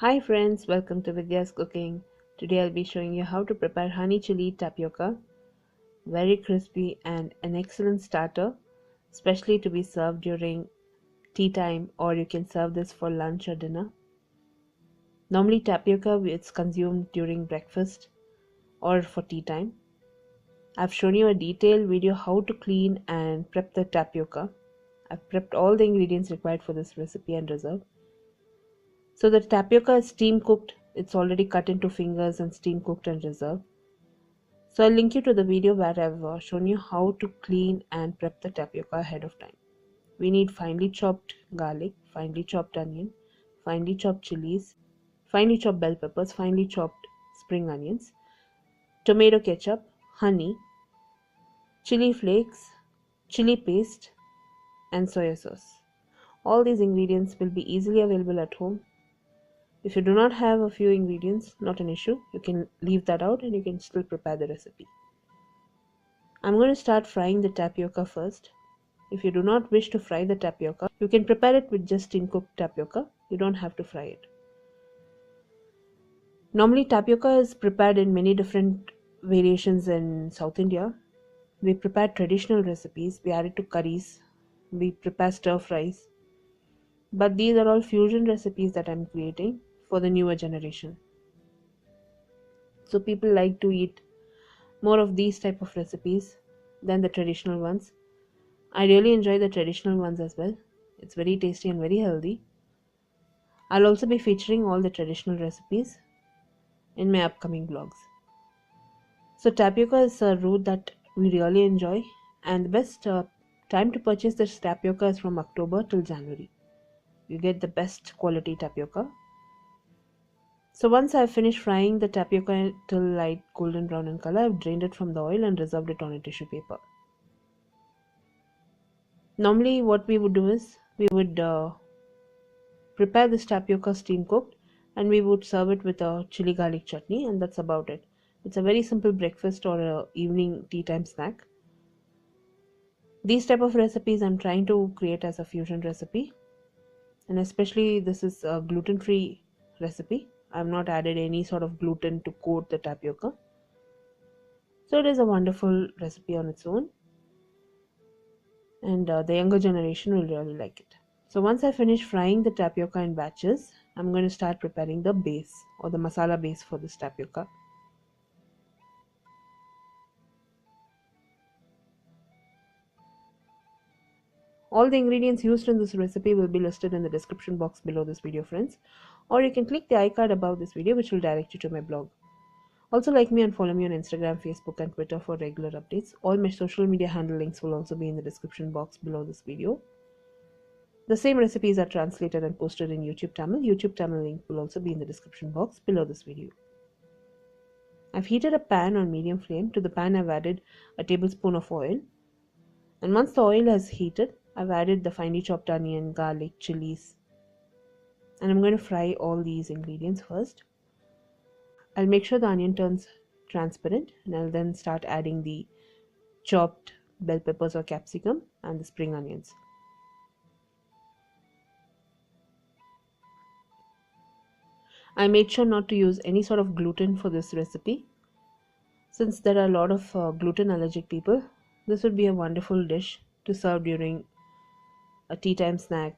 Hi friends, welcome to Vidyascooking. Today I'll be showing you how to prepare honey chili tapioca. Very crispy and an excellent starter, especially to be served during tea time, or you can serve this for lunch or dinner. Normally tapioca is consumed during breakfast or for tea time. I've shown you a detailed video how to clean and prep the tapioca. I've prepped all the ingredients required for this recipe and reserved. So the tapioca is steam cooked. It's already cut into fingers and steam cooked and reserved. So I'll link you to the video where I've shown you how to clean and prep the tapioca ahead of time. We need finely chopped garlic, finely chopped onion, finely chopped chilies, finely chopped bell peppers, finely chopped spring onions, tomato ketchup, honey, chili flakes, chili paste, and soya sauce. All these ingredients will be easily available at home. If you do not have a few ingredients, not an issue. You can leave that out and you can still prepare the recipe. I'm going to start frying the tapioca first. If you do not wish to fry the tapioca, you can prepare it with just steam cooked tapioca. You don't have to fry it. Normally tapioca is prepared in many different variations in South India. We prepare traditional recipes, we add it to curries, we prepare stir fries. But these are all fusion recipes that I'm creating for the newer generation. So people like to eat more of these type of recipes than the traditional ones. I really enjoy the traditional ones as well. It's very tasty and very healthy. I'll also be featuring all the traditional recipes in my upcoming vlogs. So tapioca is a root that we really enjoy, and the best time to purchase this tapioca is from October till January. You get the best quality tapioca. So once I've finished frying the tapioca till light golden brown in color, I've drained it from the oil and reserved it on a tissue paper. Normally what we would do is we would prepare this tapioca steam cooked and we would serve it with a chili garlic chutney, and that's about it. It's a very simple breakfast or a evening tea time snack. These type of recipes I'm trying to create as a fusion recipe, and especially this is a gluten-free recipe. I've not added any sort of gluten to coat the tapioca. So it is a wonderful recipe on its own, and the younger generation will really like it. So once I finish frying the tapioca in batches, I'm going to start preparing the base or the masala base for this tapioca. All the ingredients used in this recipe will be listed in the description box below this video, friends, or you can click the icon above this video which will direct you to my blog. Also like me and follow me on Instagram, Facebook and Twitter for regular updates. All my social media handle links will also be in the description box below this video. The same recipes are translated and posted in YouTube Tamil. YouTube Tamil link will also be in the description box below this video. I've heated a pan on medium flame. To the pan I've added a tablespoon of oil. And once the oil has heated, I've added the finely chopped onion, garlic, chilies. And I'm going to fry all these ingredients first. I'll make sure the onion turns transparent, and I'll then start adding the chopped bell peppers or capsicum and the spring onions. I made sure not to use any sort of gluten for this recipe. Since there are a lot of gluten allergic people, this would be a wonderful dish to serve during a tea time snack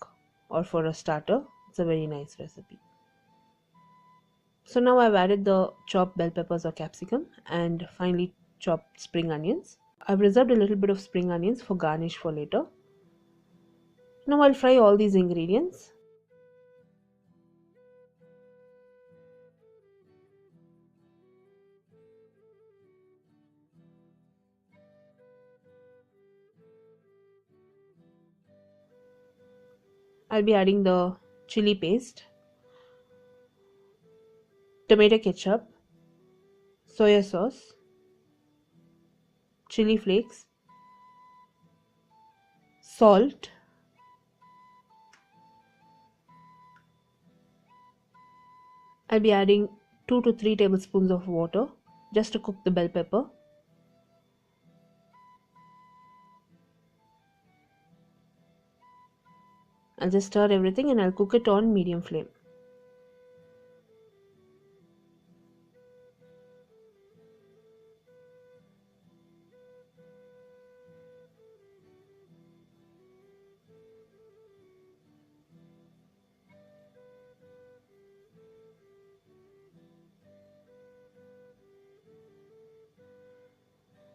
or for a starter. It's a very nice recipe. So now I've added the chopped bell peppers or capsicum and finely chopped spring onions. I've reserved a little bit of spring onions for garnish for later. Now I'll fry all these ingredients. I'll be adding the chili paste, tomato ketchup, soya sauce, chili flakes, salt, I'll be adding 2 to 3 tablespoons of water just to cook the bell pepper. I'll just stir everything and I'll cook it on medium flame.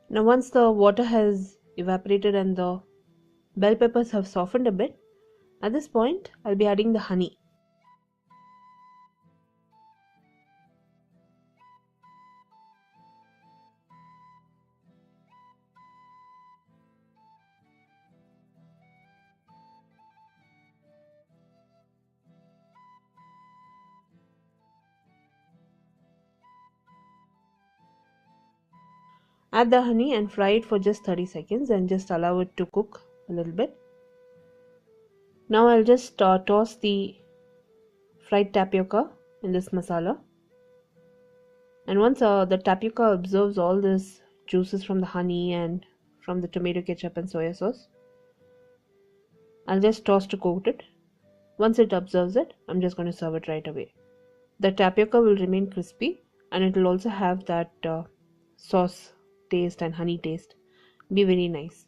Now once the water has evaporated and the bell peppers have softened a bit, at this point I'll be adding the honey. Add the honey and fry it for just 30 seconds and just allow it to cook a little bit. Now I'll just toss the fried tapioca in this masala. And once the tapioca absorbs all this juices from the honey and from the tomato ketchup and soya sauce, I'll just toss to coat it. Once it absorbs it, I'm just going to serve it right away. The tapioca will remain crispy and it will also have that sauce taste and honey taste. Be very nice.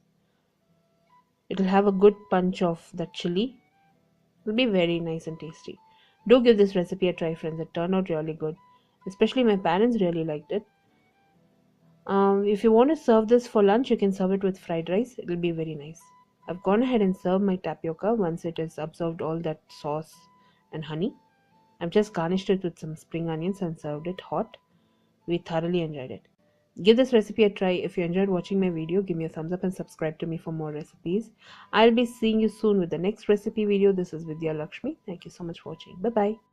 It will have a good punch of that chili. It will be very nice and tasty. Do give this recipe a try, friends. It turned out really good. Especially my parents really liked it. If you want to serve this for lunch, you can serve it with fried rice. It will be very nice. I've gone ahead and served my tapioca once it has absorbed all that sauce and honey. I've just garnished it with some spring onions and served it hot. We thoroughly enjoyed it. Give this recipe a try. If you enjoyed watching my video, give me a thumbs up and subscribe to me for more recipes. I'll be seeing you soon with the next recipe video. This is Vidya Lakshmi. Thank you so much for watching. Bye bye.